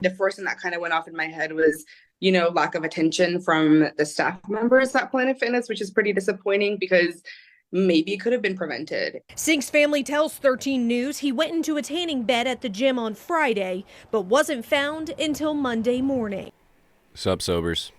The first thing that kind of went off in my head was, you know, lack of attention from the staff members at Planet Fitness, which is pretty disappointing because maybe it could have been prevented. Sink's family tells 13 News he went into a tanning bed at the gym on Friday, but wasn't found until Monday morning. Sup Sobers.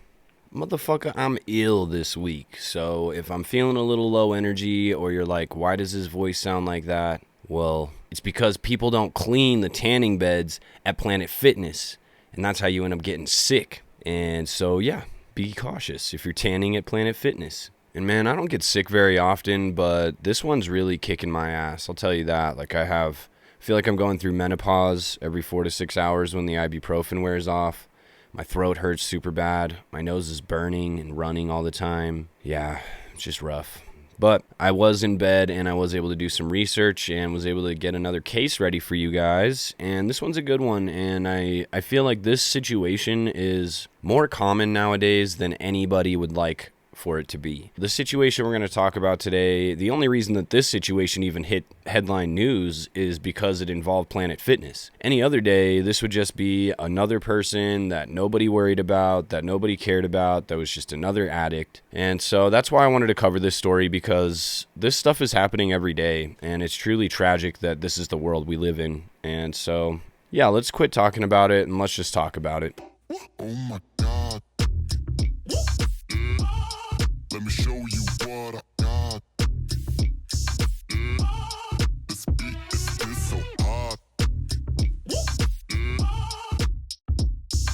Motherfucker, I'm ill this week, so if I'm feeling a little low energy or you're like, why does his voice sound like that? Well, it's because people don't clean the tanning beds at Planet Fitness, and that's how you end up getting sick. And so, yeah, be cautious if you're tanning at Planet Fitness. And man, I don't get sick very often, but this one's really kicking my ass. I'll tell you that. Like I feel like I'm going through menopause every 4 to 6 hours when the ibuprofen wears off. My throat hurts super bad. My nose is burning and running all the time. Yeah, it's just rough. But I was in bed and I was able to do some research and was able to get another case ready for you guys. And this one's a good one. And I feel like this situation is more common nowadays than anybody would like for it to be. The situation we're going to talk about today, the only reason that this situation even hit headline news is because it involved Planet Fitness. Any other day, this would just be another person that nobody worried about, that nobody cared about, that was just another addict. And so that's why I wanted to cover this story, because this stuff is happening every day, and it's truly tragic that this is the world we live in. And so, yeah, let's quit talking about it and let's just talk about it. Oh my God. Let me show you what I got. This beat is so hot.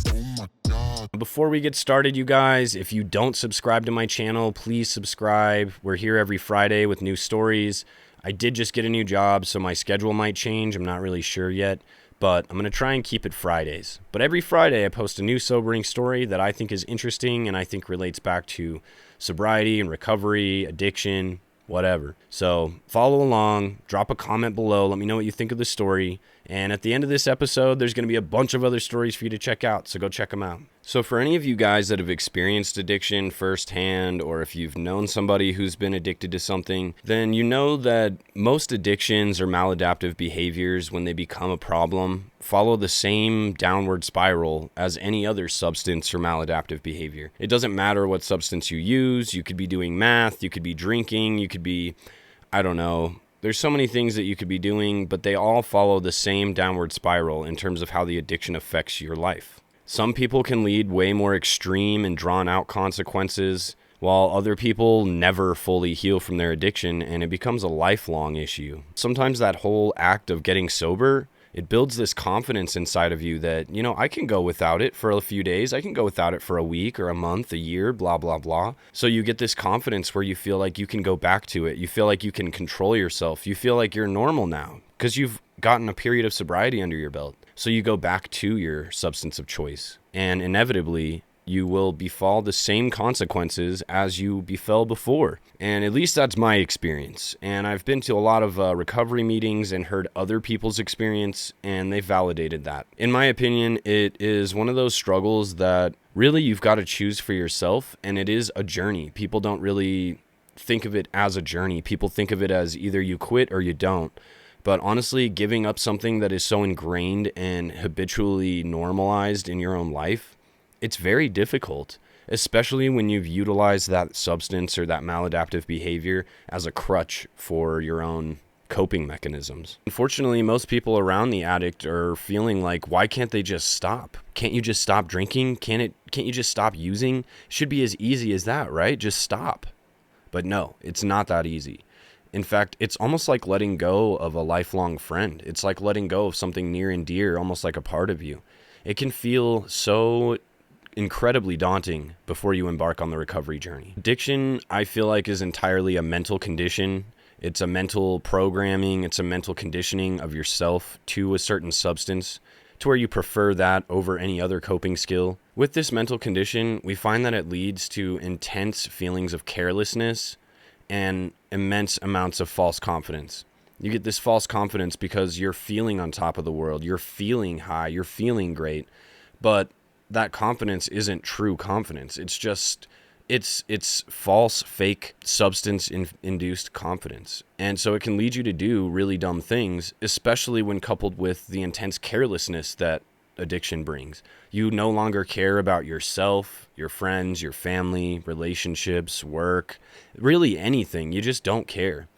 Oh my God. Before we get started, you guys, if you don't subscribe to my channel, please subscribe. We're here every Friday with new stories. I did just get a new job, so my schedule might change. I'm not really sure yet, but I'm going to try and keep it Fridays. But every Friday, I post a new sobering story that I think is interesting and I think relates back to sobriety and recovery, addiction, whatever. So follow along, drop a comment below, let me know what you think of the story. And at the end of this episode, there's going to be a bunch of other stories for you to check out, so go check them out. So for any of you guys that have experienced addiction firsthand, or if you've known somebody who's been addicted to something, then you know that most addictions or maladaptive behaviors, when they become a problem, follow the same downward spiral as any other substance or maladaptive behavior. It doesn't matter what substance you use. You could be doing meth, you could be drinking, you could be, I don't know, there's so many things that you could be doing, but they all follow the same downward spiral in terms of how the addiction affects your life. Some people can lead way more extreme and drawn out consequences, while other people never fully heal from their addiction and it becomes a lifelong issue. Sometimes that whole act of getting sober, it builds this confidence inside of you that, you know, I can go without it for a few days. I can go without it for a week or a month, a year, blah, blah, blah. So you get this confidence where you feel like you can go back to it. You feel like you can control yourself. You feel like you're normal now because you've gotten a period of sobriety under your belt. So you go back to your substance of choice, and inevitably you will befall the same consequences as you befell before. And at least that's my experience. And I've been to a lot of recovery meetings and heard other people's experience, and they validated that. In my opinion, it is one of those struggles that really you've got to choose for yourself, and it is a journey. People don't really think of it as a journey. People think of it as either you quit or you don't. But honestly, giving up something that is so ingrained and habitually normalized in your own life, it's very difficult, especially when you've utilized that substance or that maladaptive behavior as a crutch for your own coping mechanisms. Unfortunately, most people around the addict are feeling like, why can't they just stop? Can't you just stop drinking? Can't you just stop using? It should be as easy as that, right? Just stop. But no, it's not that easy. In fact, it's almost like letting go of a lifelong friend. It's like letting go of something near and dear, almost like a part of you. It can feel so incredibly daunting before you embark on the recovery journey. Addiction, I feel like, is entirely a mental condition. It's a mental programming. It's a mental conditioning of yourself to a certain substance, to where you prefer that over any other coping skill. With this mental condition, we find that it leads to intense feelings of carelessness and immense amounts of false confidence. You get this false confidence because you're feeling on top of the world. You're feeling high. You're feeling great. But that confidence isn't true confidence. It's false, fake, substance-induced confidence. And so it can lead you to do really dumb things, especially when coupled with the intense carelessness that addiction brings. You no longer care about yourself, your friends, your family, relationships, work, really anything. You just don't care.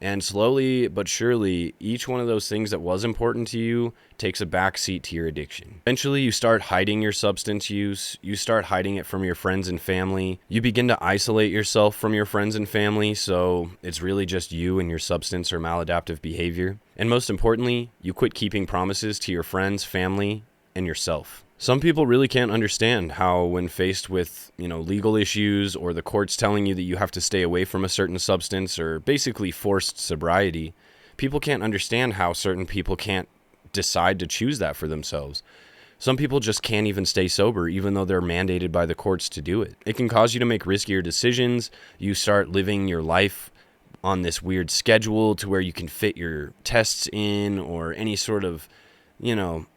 And slowly but surely, each one of those things that was important to you takes a backseat to your addiction. Eventually, you start hiding your substance use. You start hiding it from your friends and family. You begin to isolate yourself from your friends and family, so it's really just you and your substance or maladaptive behavior. And most importantly, you quit keeping promises to your friends, family, and yourself. Some people really can't understand how, when faced with, legal issues or the courts telling you that you have to stay away from a certain substance or basically forced sobriety, people can't understand how certain people can't decide to choose that for themselves. Some people just can't even stay sober, even though they're mandated by the courts to do it. It can cause you to make riskier decisions. You start living your life on this weird schedule to where you can fit your tests in or any sort of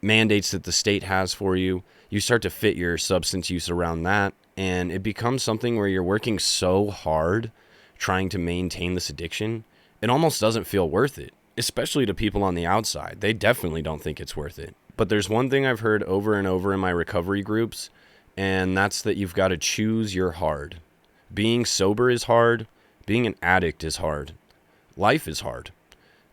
mandates that the state has for you. You start to fit your substance use around that, and it becomes something where you're working so hard trying to maintain this addiction, it almost doesn't feel worth it, especially to people on the outside. They definitely don't think it's worth it. But there's one thing I've heard over and over in my recovery groups, and that's that you've got to choose your hard. Being sober is hard. Being an addict is hard. Life is hard.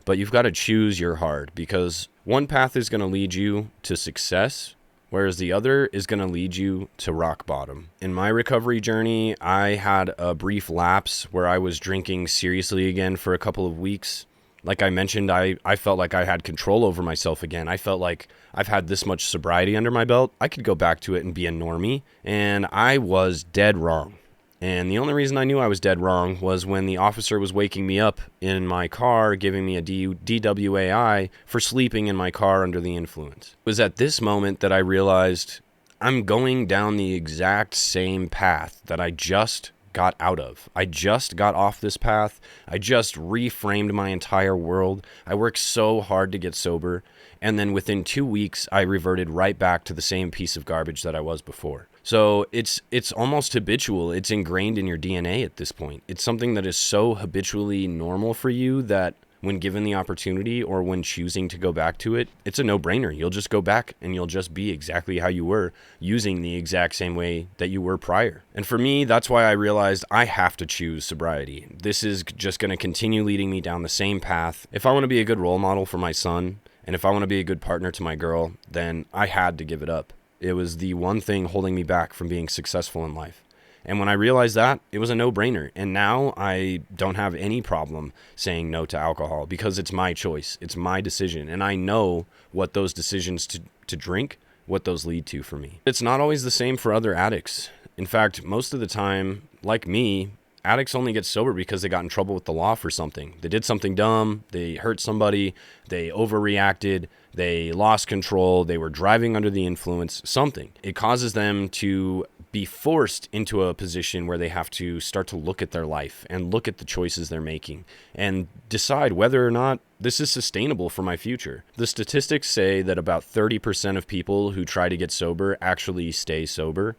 But you've got to choose your hard, because one path is going to lead you to success, whereas the other is going to lead you to rock bottom. In my recovery journey, I had a brief lapse where I was drinking seriously again for a couple of weeks. Like I mentioned, I felt like I had control over myself again. I felt like I've had this much sobriety under my belt. I could go back to it and be a normie, and I was dead wrong. And the only reason I knew I was dead wrong was when the officer was waking me up in my car, giving me a DWAI for sleeping in my car under the influence. It was at this moment that I realized I'm going down the exact same path that I just got out of. I just got off this path. I just reframed my entire world. I worked so hard to get sober. And then within 2 weeks, I reverted right back to the same piece of garbage that I was before. So it's almost habitual. It's ingrained in your DNA at this point. It's something that is so habitually normal for you that when given the opportunity or when choosing to go back to it, it's a no-brainer. You'll just go back and you'll just be exactly how you were, using the exact same way that you were prior. And for me, that's why I realized I have to choose sobriety. This is just going to continue leading me down the same path. If I want to be a good role model for my son, and if I want to be a good partner to my girl, then I had to give it up. It was the one thing holding me back from being successful in life. And when I realized that, it was a no-brainer. And now I don't have any problem saying no to alcohol because it's my choice. It's my decision. And I know what those decisions to drink, what those lead to for me. It's not always the same for other addicts. In fact, most of the time, like me, addicts only get sober because they got in trouble with the law for something. They did something dumb, they hurt somebody, they overreacted, they lost control, they were driving under the influence, something. It causes them to be forced into a position where they have to start to look at their life and look at the choices they're making and decide whether or not this is sustainable for my future. The statistics say that about 30% of people who try to get sober actually stay sober.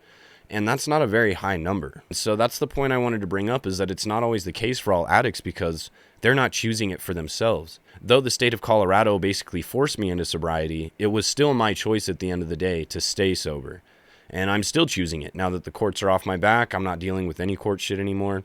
And that's not a very high number. So that's the point I wanted to bring up, is that it's not always the case for all addicts because they're not choosing it for themselves. Though the state of Colorado basically forced me into sobriety, it was still my choice at the end of the day to stay sober. And I'm still choosing it. Now that the courts are off my back, I'm not dealing with any court shit anymore.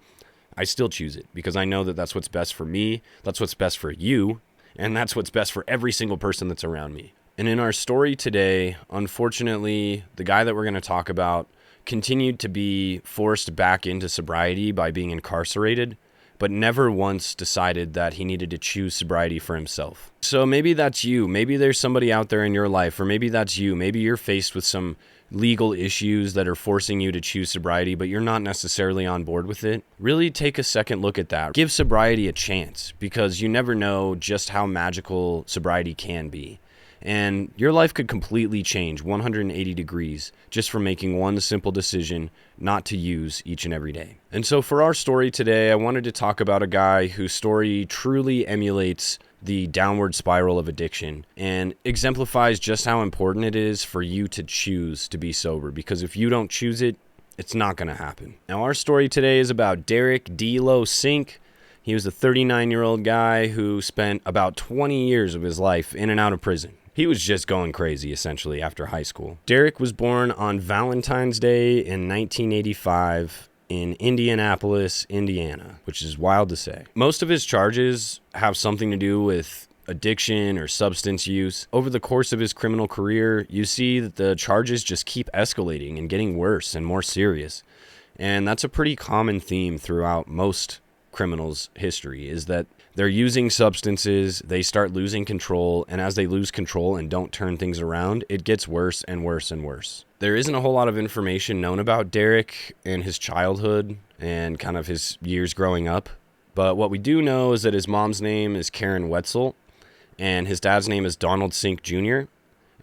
I still choose it because I know that that's what's best for me, that's what's best for you, and that's what's best for every single person that's around me. And in our story today, unfortunately, the guy that we're going to talk about continued to be forced back into sobriety by being incarcerated, but never once decided that he needed to choose sobriety for himself. So maybe that's you. Maybe there's somebody out there in your life, or maybe that's you. Maybe you're faced with some legal issues that are forcing you to choose sobriety, but you're not necessarily on board with it. Really take a second look at that. Give sobriety a chance, because you never know just how magical sobriety can be. And your life could completely change 180 degrees just from making one simple decision not to use each and every day. And so for our story today, I wanted to talk about a guy whose story truly emulates the downward spiral of addiction and exemplifies just how important it is for you to choose to be sober, because if you don't choose it, it's not going to happen. Now, our story today is about Derek D-Lo Sink. He was a 39-year-old guy who spent about 20 years of his life in and out of prison. He was just going crazy, essentially, after high school. Derek was born on Valentine's Day in 1985 in Indianapolis, Indiana, which is wild to say. Most of his charges have something to do with addiction or substance use. Over the course of his criminal career, you see that the charges just keep escalating and getting worse and more serious. And that's a pretty common theme throughout most criminals' history, is that they're using substances, they start losing control, and as they lose control and don't turn things around, it gets worse and worse and worse. There isn't a whole lot of information known about Derek and his childhood and kind of his years growing up, but what we do know is that his mom's name is Karen Wetzel, and his dad's name is Donald Sink Jr.,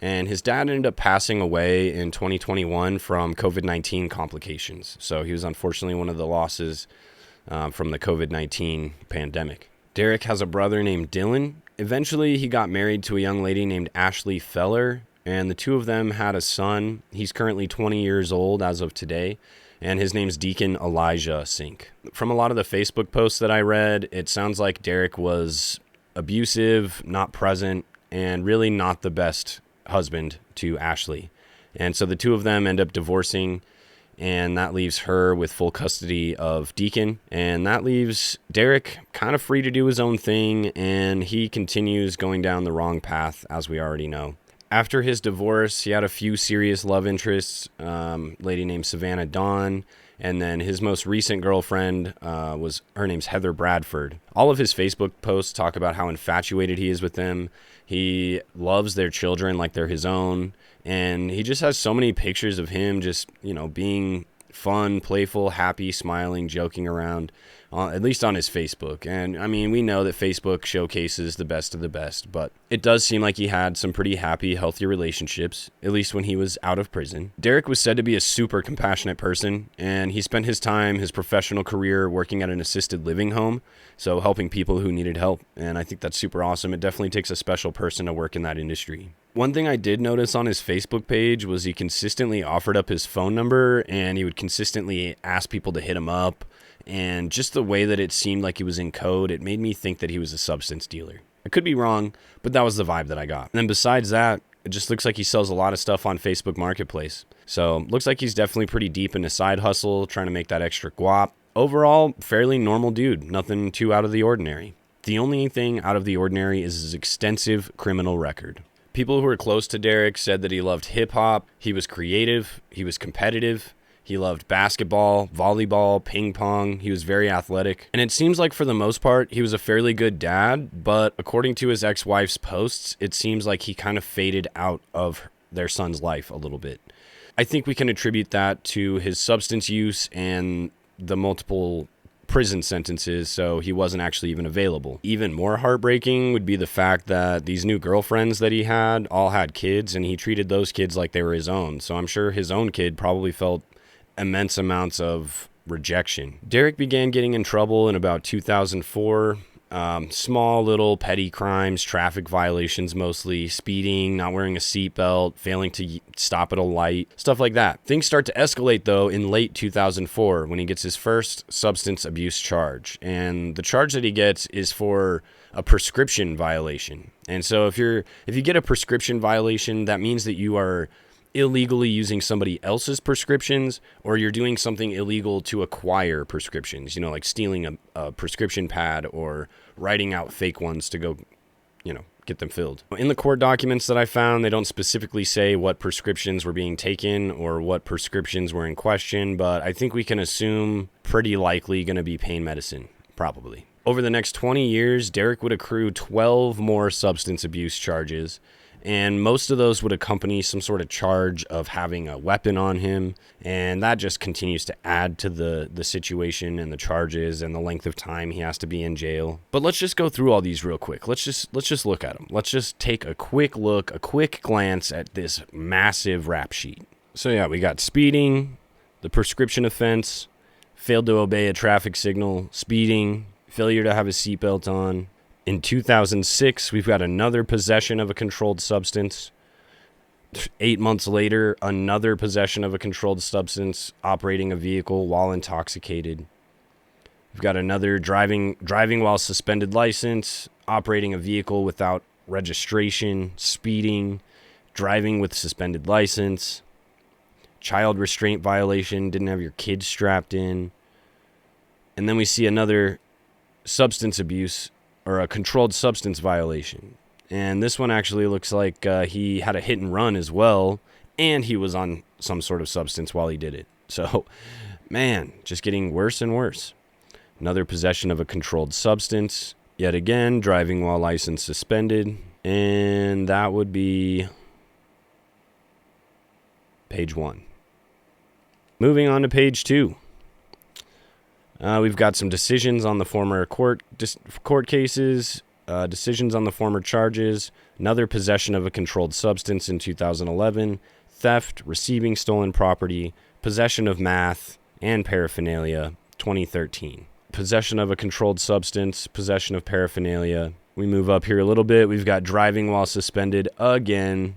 and his dad ended up passing away in 2021 from COVID-19 complications. So he was unfortunately one of the losses from the COVID-19 pandemic. Derek has a brother named Dylan. Eventually, he got married to a young lady named Ashley Feller, and the two of them had a son. He's currently 20 years old as of today, and his name's Deacon Elijah Sink. From a lot of the Facebook posts that I read, it sounds like Derek was abusive, not present, and really not the best husband to Ashley. And so the two of them end up divorcing, and that leaves her with full custody of Deacon, and that leaves Derek kind of free to do his own thing, and he continues going down the wrong path, as we already know. After his divorce, he had a few serious love interests, lady named Savannah Dawn, and then his most recent girlfriend her name's Heather Bradford. All of his Facebook posts talk about how infatuated he is with them. He loves their children like they're his own. And he just has so many pictures of him just, being fun, playful, happy, smiling, joking around, at least on his Facebook. And I mean, we know that Facebook showcases the best of the best, but it does seem like he had some pretty happy, healthy relationships, at least when he was out of prison. Derek was said to be a super compassionate person, and he spent his professional career working at an assisted living home, so helping people who needed help. And I think that's super awesome. It definitely takes a special person to work in that industry. One thing I did notice on his Facebook page was he consistently offered up his phone number, and he would consistently ask people to hit him up. And just the way that it seemed like he was in code, it made me think that he was a substance dealer. I could be wrong, but that was the vibe that I got. And then besides that, it just looks like he sells a lot of stuff on Facebook Marketplace. So looks like he's definitely pretty deep into side hustle, trying to make that extra guap. Overall, fairly normal dude, nothing too out of the ordinary. The only thing out of the ordinary is his extensive criminal record. People who were close to Derek said that he loved hip-hop, he was creative, he was competitive, he loved basketball, volleyball, ping pong, he was very athletic. And it seems like for the most part, he was a fairly good dad, but according to his ex-wife's posts, it seems like he kind of faded out of their son's life a little bit. I think we can attribute that to his substance use and the multiple prison sentences, so he wasn't actually even available. Even more heartbreaking would be the fact that these new girlfriends that he had all had kids, and he treated those kids like they were his own. So I'm sure his own kid probably felt immense amounts of rejection. Derek began getting in trouble in about 2004. Small little petty crimes, traffic violations mostly, speeding, not wearing a seatbelt, failing to stop at a light, stuff like that. Things start to escalate though in late 2004 when he gets his first substance abuse charge. And the charge that he gets is for a prescription violation. And so if you get a prescription violation, that means that you are illegally using somebody else's prescriptions, or you're doing something illegal to acquire prescriptions, like stealing a prescription pad or writing out fake ones to go, get them filled. In the court documents that I found, they don't specifically say what prescriptions were being taken or what prescriptions were in question, but I think we can assume pretty likely going to be pain medicine, probably. Over the next 20 years, Derek would accrue 12 more substance abuse charges, and most of those would accompany some sort of charge of having a weapon on him, and that just continues to add to the situation and the charges and the length of time he has to be in jail. But let's just go through all these real quick. Let's just look at them. Let's just take a quick glance at this massive rap sheet. So yeah, we got speeding, the prescription offense, failed to obey a traffic signal, speeding, failure to have a seatbelt on. In 2006, we've got another possession of a controlled substance. 8 months later, another possession of a controlled substance, operating a vehicle while intoxicated. We've got another driving while suspended license, operating a vehicle without registration, speeding, driving with suspended license, child restraint violation, didn't have your kids strapped in. And then we see another substance abuse or a controlled substance violation. And this one actually looks like he had a hit and run as well, and he was on some sort of substance while he did it. So, man, just getting worse and worse. Another possession of a controlled substance. Yet again, driving while license suspended. And that would be page 1. Moving on to page 2. We've got some decisions on the former court cases, decisions on the former charges, another possession of a controlled substance in 2011, theft, receiving stolen property, possession of meth, and paraphernalia, 2013. Possession of a controlled substance, possession of paraphernalia. We move up here a little bit. We've got driving while suspended again,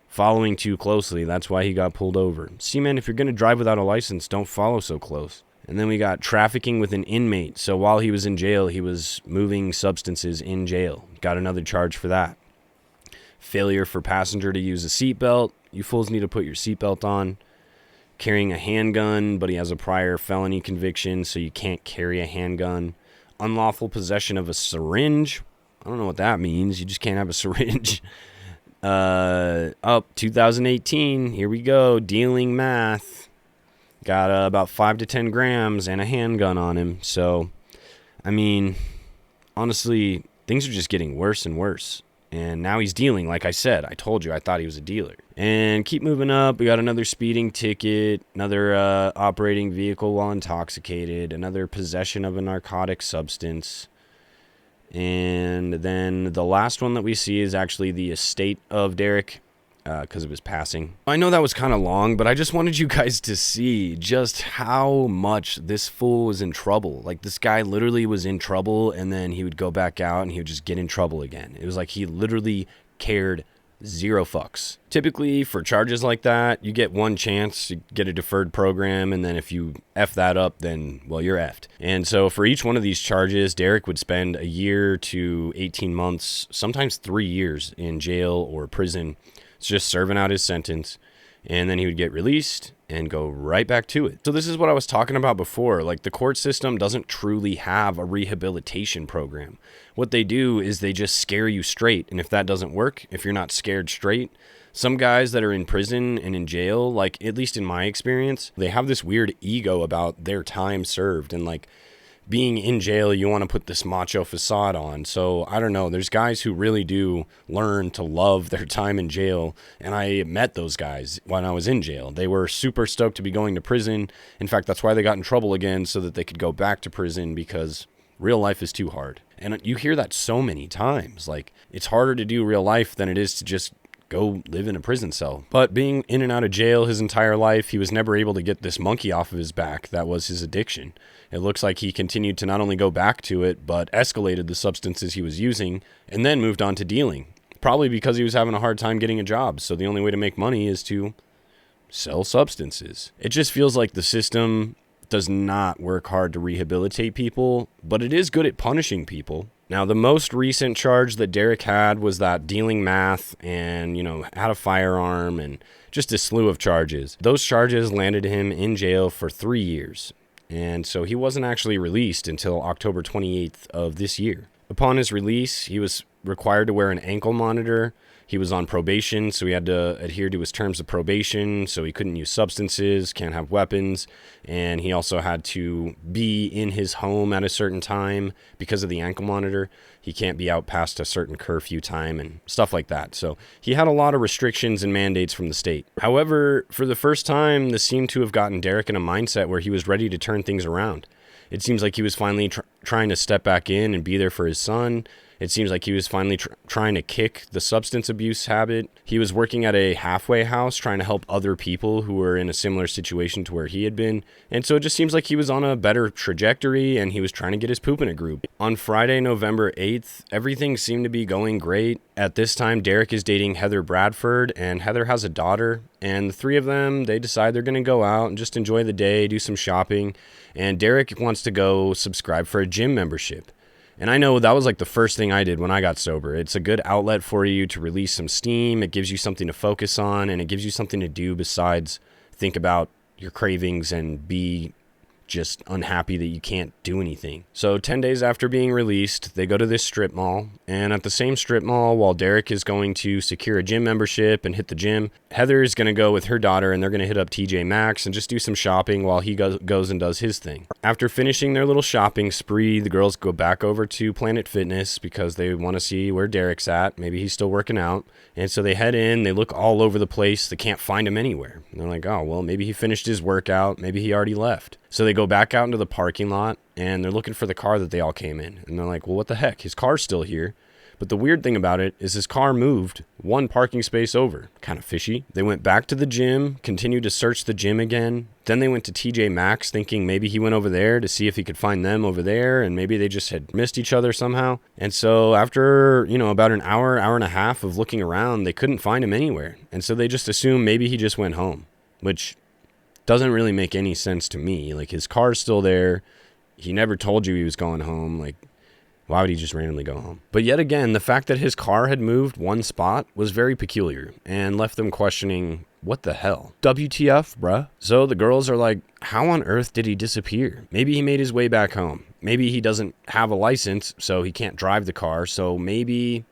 following too closely. That's why he got pulled over. See, man, if you're going to drive without a license, don't follow so close. And then we got trafficking with an inmate. So while he was in jail, he was moving substances in jail. Got another charge for that. Failure for passenger to use a seatbelt. You fools need to put your seatbelt on. Carrying a handgun, but he has a prior felony conviction, so you can't carry a handgun. Unlawful possession of a syringe. I don't know what that means. You just can't have a syringe. 2018. Here we go. Dealing meth. Got about 5 to 10 grams and a handgun on him. So, I mean, honestly, things are just getting worse and worse. And now he's dealing, like I said. I told you, I thought he was a dealer. And keep moving up. We got another speeding ticket, another operating vehicle while intoxicated, another possession of a narcotic substance. And then the last one that we see is actually the estate of Derek, because of his passing. I know that was kind of long, but I just wanted you guys to see just how much this fool was in trouble. Like, this guy literally was in trouble, and then he would go back out and he would just get in trouble again. It was like he literally cared zero fucks. Typically, for charges like that, you get one chance to get a deferred program, and then if you F that up, then, well, you're effed. And so for each one of these charges, Derek would spend a year to 18 months, sometimes 3 years in jail or prison, just serving out his sentence, and then he would get released and go right back to it. So this is what I was talking about before. Like, the court system doesn't truly have a rehabilitation program. What they do is they just scare you straight, and if that doesn't work, if you're not scared straight, some guys that are in prison and in jail, like, at least in my experience, they have this weird ego about their time served, and like, being in jail, you want to put this macho facade on. So I don't know. There's guys who really do learn to love their time in jail. And I met those guys when I was in jail. They were super stoked to be going to prison. In fact, that's why they got in trouble again, so that they could go back to prison, because real life is too hard. And you hear that so many times. Like, it's harder to do real life than it is to just go live in a prison cell. But being in and out of jail his entire life, he was never able to get this monkey off of his back that was his addiction. It looks like he continued to not only go back to it, but escalated the substances he was using, and then moved on to dealing. Probably because he was having a hard time getting a job, so the only way to make money is to sell substances. It just feels like the system does not work hard to rehabilitate people, but it is good at punishing people. Now, the most recent charge that Derek had was that dealing meth and, had a firearm and just a slew of charges. Those charges landed him in jail for 3 years. And so he wasn't actually released until October 28th of this year. Upon his release, he was required to wear an ankle monitor. He was on probation, so he had to adhere to his terms of probation, so he couldn't use substances, can't have weapons, and he also had to be in his home at a certain time because of the ankle monitor. He can't be out past a certain curfew time and stuff like that. So he had a lot of restrictions and mandates from the state. However, for the first time, this seemed to have gotten Derek in a mindset where he was ready to turn things around. It seems like he was finally trying to step back in and be there for his son. It seems like he was finally trying to kick the substance abuse habit. He was working at a halfway house trying to help other people who were in a similar situation to where he had been. And so it just seems like he was on a better trajectory, and he was trying to get his poop in a group. On Friday, November 8th, everything seemed to be going great. At this time, Derek is dating Heather Bradford, and Heather has a daughter. And the three of them, they decide they're going to go out and just enjoy the day, do some shopping. And Derek wants to go subscribe for a gym membership. And I know that was like the first thing I did when I got sober. It's a good outlet for you to release some steam. It gives you something to focus on, and it gives you something to do besides think about your cravings and be just unhappy that you can't do anything. So 10 days after being released, they go to this strip mall, and at the same strip mall, while Derek is going to secure a gym membership and hit the gym, Heather is going to go with her daughter, and they're going to hit up TJ Maxx and just do some shopping while he goes and does his thing. After finishing their little shopping spree, the girls go back over to Planet Fitness because they want to see where Derek's at. Maybe he's still working out. And so they head in, they look all over the place, they can't find him anywhere. And they're like, oh, well, maybe he finished his workout, maybe he already left. So they go back out into the parking lot, and they're looking for the car that they all came in. And they're like, well, what the heck? His car's still here. But the weird thing about it is his car moved one parking space over. Kind of fishy. They went back to the gym, continued to search the gym again. Then they went to TJ Maxx thinking maybe he went over there to see if he could find them over there, and maybe they just had missed each other somehow. And so after, about an hour and a half of looking around, they couldn't find him anywhere. And so they just assumed maybe he just went home, which doesn't really make any sense to me. Like, his car's still there. He never told you he was going home. Like, why would he just randomly go home? But yet again, the fact that his car had moved one spot was very peculiar and left them questioning, what the hell? WTF, bruh? So the girls are like, how on earth did he disappear? Maybe he made his way back home. Maybe he doesn't have a license, so he can't drive the car. So maybe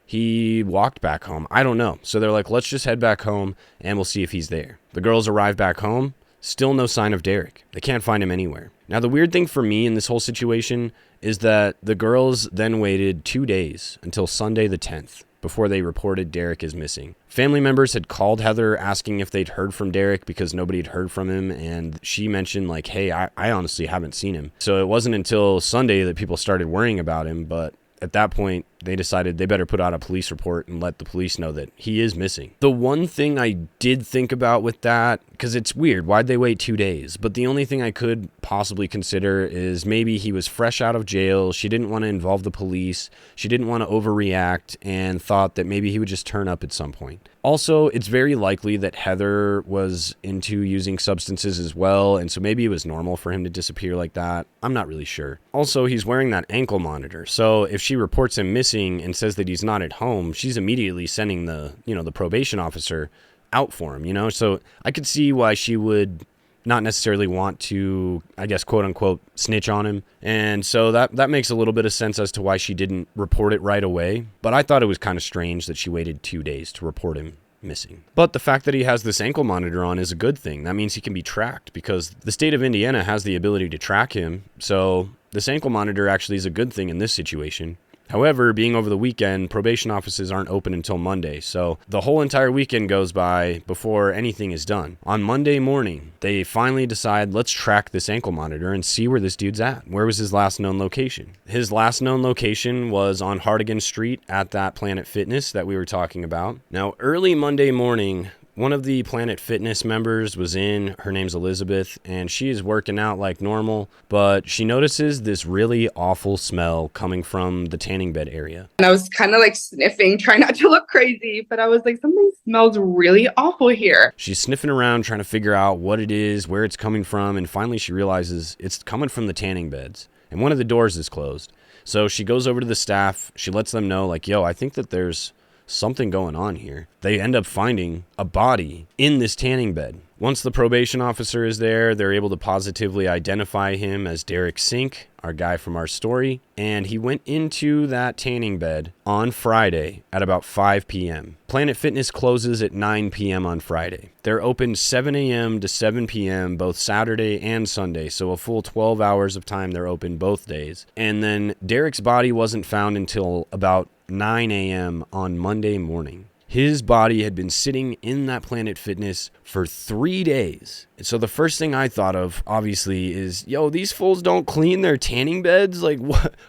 he walked back home. I don't know. So they're like, let's just head back home and we'll see if he's there. The girls arrive back home. Still no sign of Derek. They can't find him anywhere. Now, the weird thing for me in this whole situation is that the girls then waited 2 days until Sunday the 10th before they reported Derek is missing. Family members had called Heather asking if they'd heard from Derek because nobody had heard from him, and she mentioned like, hey, I honestly haven't seen him. So it wasn't until Sunday that people started worrying about him, but at that point, they decided they better put out a police report and let the police know that he is missing. The one thing I did think about with that, because it's weird, why'd they wait 2 days? But the only thing I could possibly consider is maybe he was fresh out of jail. She didn't want to involve the police. She didn't want to overreact and thought that maybe he would just turn up at some point. Also, it's very likely that Heather was into using substances as well, and so maybe it was normal for him to disappear like that. I'm not really sure. Also, he's wearing that ankle monitor, so if she reports him missing and says that he's not at home, she's immediately sending the probation officer out for him, So I could see why she would not necessarily want to, I guess, quote unquote, snitch on him. And so that makes a little bit of sense as to why she didn't report it right away. But I thought it was kind of strange that she waited 2 days to report him missing. But the fact that he has this ankle monitor on is a good thing. That means he can be tracked because the state of Indiana has the ability to track him. So this ankle monitor actually is a good thing in this situation. However, being over the weekend, probation offices aren't open until Monday, so the whole entire weekend goes by before anything is done. On Monday morning, they finally decide, let's track this ankle monitor and see where this dude's at. Where was his last known location? His last known location was on Hardigan Street at that Planet Fitness that we were talking about. Now, early Monday morning, one of the Planet Fitness members was in. Her name's Elizabeth, and she is working out like normal, but she notices this really awful smell coming from the tanning bed area. And I was kind of like sniffing, trying not to look crazy, but I was like, something smells really awful here. She's sniffing around, trying to figure out what it is, where it's coming from, and finally she realizes it's coming from the tanning beds, and one of the doors is closed. So she goes over to the staff. She lets them know, like, yo, I think that there's something going on here. They end up finding a body in this tanning bed. Once the probation officer is there, they're able to positively identify him as Derek Sink, our guy from our story, and he went into that tanning bed on Friday at about 5 p.m. Planet Fitness closes at 9 p.m. on Friday. They're open 7 a.m. to 7 p.m. both Saturday and Sunday, so a full 12 hours of time they're open both days. And then Derek's body wasn't found until about 9 a.m. on Monday morning. His body had been sitting in that Planet Fitness for 3 days. And so the first thing I thought of, obviously, is, yo, these fools don't clean their tanning beds? Like,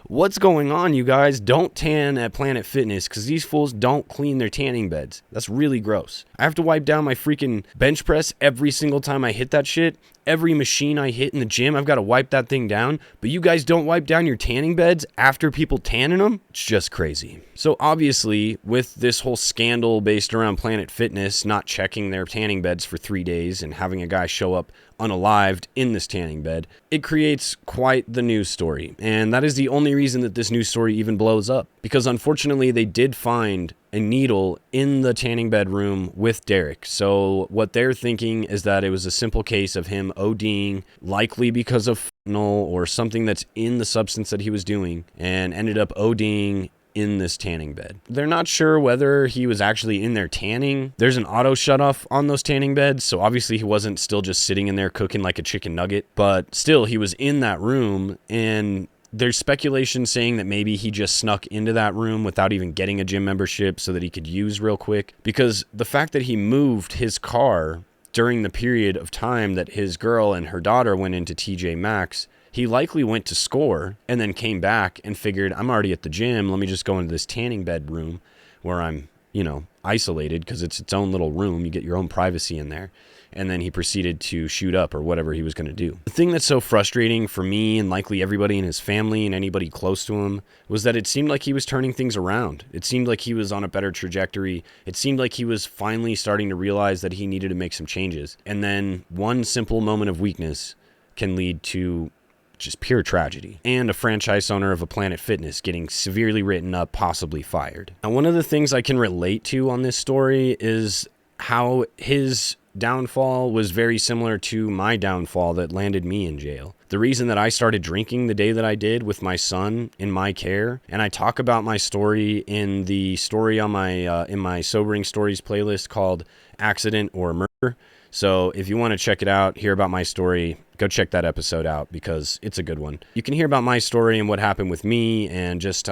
what's going on, you guys? Don't tan at Planet Fitness because these fools don't clean their tanning beds. That's really gross. I have to wipe down my freaking bench press every single time I hit that shit. Every machine I hit in the gym, I've got to wipe that thing down. But you guys don't wipe down your tanning beds after people tan in them? It's just crazy. So obviously, with this whole scandal scandal based around Planet Fitness not checking their tanning beds for 3 days and having a guy show up unalived in this tanning bed, it creates quite the news story. And that is the only reason that this news story even blows up. Because unfortunately, they did find a needle in the tanning bed room with Derek. So what they're thinking is that it was a simple case of him ODing, likely because of fentanyl or something that's in the substance that he was doing, and ended up ODing in this tanning bed. They're not sure whether he was actually in there tanning. There's an auto shut off on those tanning beds, so obviously he wasn't still just sitting in there cooking like a chicken nugget, but still he was in that room, and there's speculation saying that maybe he just snuck into that room without even getting a gym membership so that he could use real quick, because the fact that he moved his car during the period of time that his girl and her daughter went into TJ Maxx, he likely went to score and then came back and figured, I'm already at the gym, let me just go into this tanning bed room where I'm, isolated, because it's its own little room. You get your own privacy in there. And then he proceeded to shoot up or whatever he was going to do. The thing that's so frustrating for me and likely everybody in his family and anybody close to him was that it seemed like he was turning things around. It seemed like he was on a better trajectory. It seemed like he was finally starting to realize that he needed to make some changes. And then one simple moment of weakness can lead to just pure tragedy, and a franchise owner of a Planet Fitness getting severely written up, possibly fired. Now, one of the things I can relate to on this story is how his downfall was very similar to my downfall that landed me in jail. The reason that I started drinking the day that I did with my son in my care, and I talk about my story in the story on my in my Sobering Stories playlist called Accident or Murder. So if you want to check it out, hear about my story, go check that episode out because it's a good one. You can hear about my story and what happened with me and just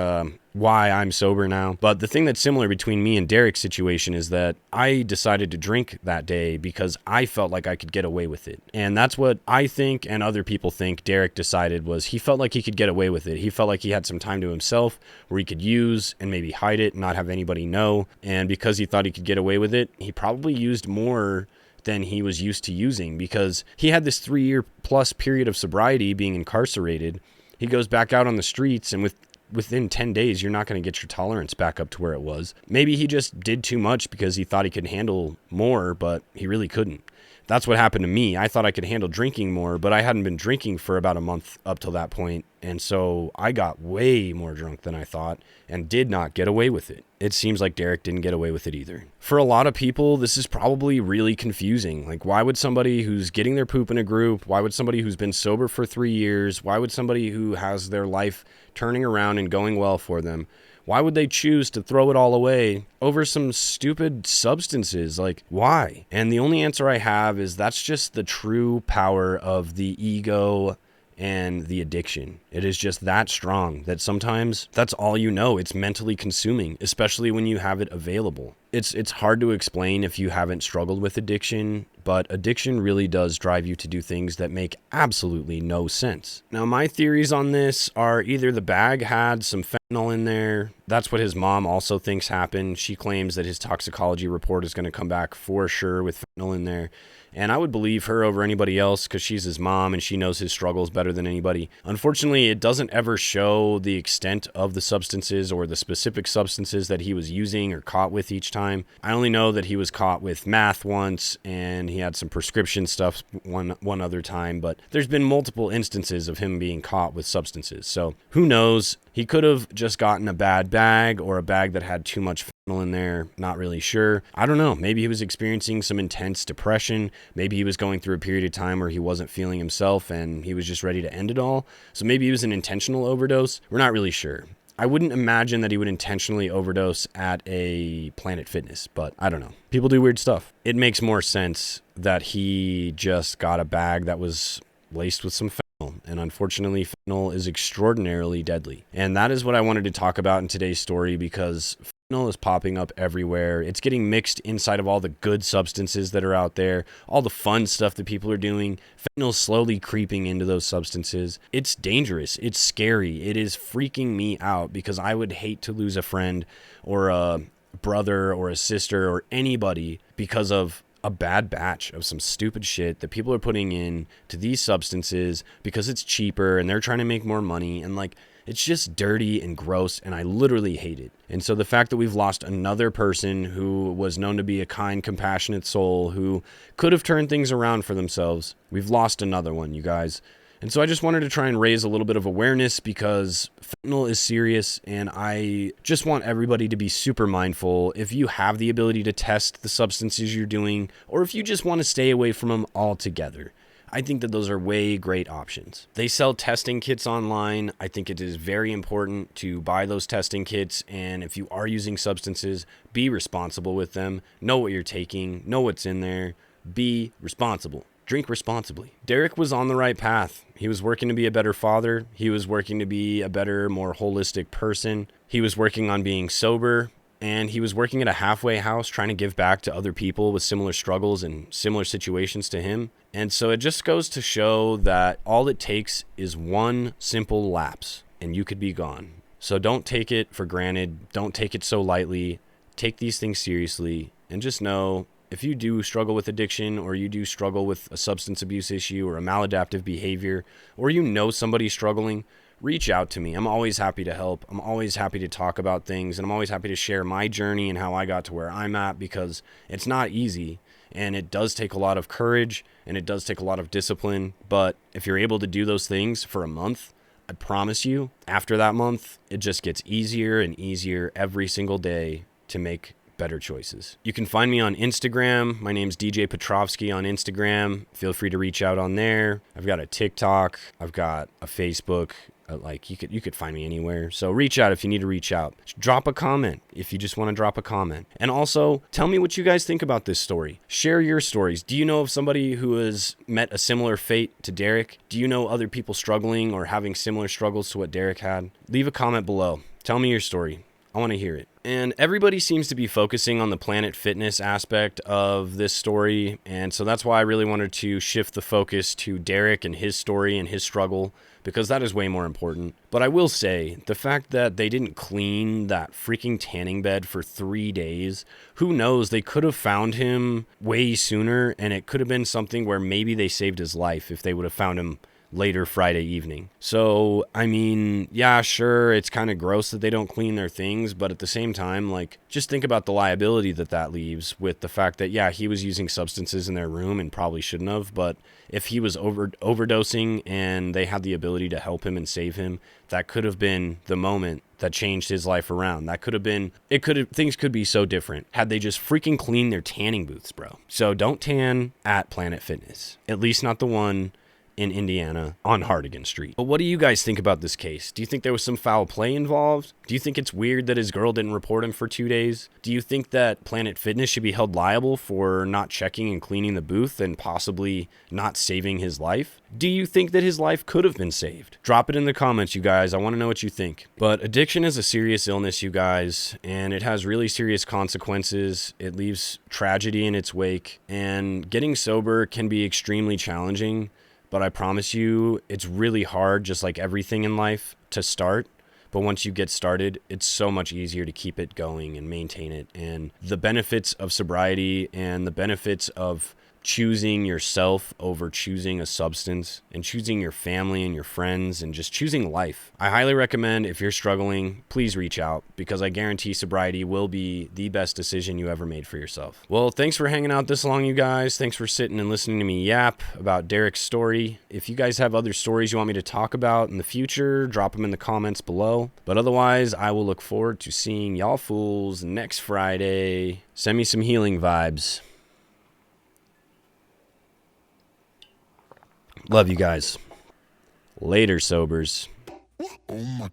why I'm sober now. But the thing that's similar between me and Derek's situation is that I decided to drink that day because I felt like I could get away with it. And that's what I think and other people think Derek decided was he felt like he could get away with it. He felt like he had some time to himself where he could use and maybe hide it and not have anybody know. And because he thought he could get away with it, he probably used more than he was used to using because he had this 3-year plus period of sobriety being incarcerated. He goes back out on the streets and within 10 days, you're not going to get your tolerance back up to where it was. Maybe he just did too much because he thought he could handle more, but he really couldn't. That's what happened to me. I thought I could handle drinking more, but I hadn't been drinking for about a month up till that point. And so I got way more drunk than I thought and did not get away with it. It seems like Derek didn't get away with it either. For a lot of people, this is probably really confusing. Like, why would somebody who's getting their poop in a group, why would somebody who's been sober for 3 years, why would somebody who has their life turning around and going well for them, why would they choose to throw it all away over some stupid substances? Like, why? And the only answer I have is that's just the true power of the ego and the addiction. It is just that strong that sometimes that's all you know. It's mentally consuming, especially when you have it available. It's hard to explain if you haven't struggled with addiction, but addiction really does drive you to do things that make absolutely no sense. Now, my theories on this are either the bag had some fentanyl in there. That's what his mom also thinks happened. She claims that his toxicology report is going to come back for sure with fentanyl in there. And I would believe her over anybody else because she's his mom and she knows his struggles better than anybody. Unfortunately, it doesn't ever show the extent of the substances or the specific substances that he was using or caught with each time. I only know that he was caught with meth once and he had some prescription stuff one other time, but there's been multiple instances of him being caught with substances. So who knows? He could have just gotten a bad bag or a bag that had too much fentanyl in there. Not really sure. I don't know. Maybe he was experiencing some intense depression. Maybe he was going through a period of time where he wasn't feeling himself and he was just ready to end it all. So maybe it was an intentional overdose. We're not really sure. I wouldn't imagine that he would intentionally overdose at a Planet Fitness, but I don't know. People do weird stuff. It makes more sense that he just got a bag that was laced with some fentanyl. And unfortunately, fentanyl is extraordinarily deadly. And that is what I wanted to talk about in today's story because fentanyl is popping up everywhere. It's getting mixed inside of all the good substances that are out there, all the fun stuff that people are doing. Fentanyl's slowly creeping into those substances. It's dangerous. It's scary. It is freaking me out because I would hate to lose a friend or a brother or a sister or anybody because of a bad batch of some stupid shit that people are putting in to these substances because it's cheaper and they're trying to make more money. And like, It's just dirty and gross, and I literally hate it. And so the fact that we've lost another person who was known to be a kind, compassionate soul who could have turned things around for themselves, we've lost another one, you guys. And so I just wanted to try and raise a little bit of awareness because fentanyl is serious, and I just want everybody to be super mindful. If you have the ability to test the substances you're doing, or if you just want to stay away from them altogether, I think that those are way great options. They sell testing kits online. I think it is very important to buy those testing kits, and if you are using substances, be responsible with them. Know what you're taking, know what's in there, be responsible. Drink responsibly. Derek was on the right path. He was working to be a better father. He was working to be a better, more holistic person. He was working on being sober, and he was working at a halfway house trying to give back to other people with similar struggles and similar situations to him. And so it just goes to show that all it takes is one simple lapse and you could be gone. So don't take it for granted. Don't take it so lightly. Take these things seriously, and just know if you do struggle with addiction, or you do struggle with a substance abuse issue or a maladaptive behavior, or you know somebody struggling, reach out to me. I'm always happy to help. I'm always happy to talk about things, and I'm always happy to share my journey and how I got to where I'm at, because it's not easy, and it does take a lot of courage, and it does take a lot of discipline. But if you're able to do those things for a month, I promise you, after that month, it just gets easier and easier every single day to make better choices. You can find me on Instagram. My name's DJ Petrovsky on Instagram. Feel free to reach out on there. I've got a TikTok. I've got a Facebook. Like you could find me anywhere. So reach out if you need to reach out. Drop a comment if you just want to drop a comment. And also tell me what you guys think about this story. Share your stories. Do you know of somebody who has met a similar fate to Derek? Do you know other people struggling or having similar struggles to what Derek had? Leave a comment below. Tell me your story. I want to hear it. And everybody seems to be focusing on the Planet Fitness aspect of this story. And so that's why I really wanted to shift the focus to Derek and his story and his struggle, because that is way more important. But I will say, the fact that they didn't clean that freaking tanning bed for 3 days, who knows, they could have found him way sooner, and it could have been something where maybe they saved his life if they would have found him later Friday evening. So, I mean, yeah, sure, it's kind of gross that they don't clean their things, but at the same time, like, just think about the liability that leaves with the fact that, yeah, he was using substances in their room and probably shouldn't have, but if he was overdosing and they had the ability to help him and save him, that could have been the moment that changed his life around. That could have been, things could be so different had they just freaking cleaned their tanning booths, bro. So don't tan at Planet Fitness, at least not the one in Indiana on Hardigan Street. But what do you guys think about this case? Do you think there was some foul play involved? Do you think it's weird that his girl didn't report him for 2 days? Do you think that Planet Fitness should be held liable for not checking and cleaning the booth and possibly not saving his life? Do you think that his life could have been saved? Drop it in the comments, you guys. I want to know what you think. But addiction is a serious illness, you guys, and it has really serious consequences. It leaves tragedy in its wake, and getting sober can be extremely challenging. But I promise you, it's really hard, just like everything in life, to start. But once you get started, it's so much easier to keep it going and maintain it. And the benefits of sobriety and the benefits of choosing yourself over choosing a substance and choosing your family and your friends and just choosing life. I highly recommend, if you're struggling, please reach out, because I guarantee sobriety will be the best decision you ever made for yourself. Well, thanks for hanging out this long, you guys. Thanks for sitting and listening to me yap about Derek's story. If you guys have other stories you want me to talk about in the future, drop them in the comments below. But otherwise, I will look forward to seeing y'all fools next Friday. Send me some healing vibes. Love you guys. Later, sobers. Oh my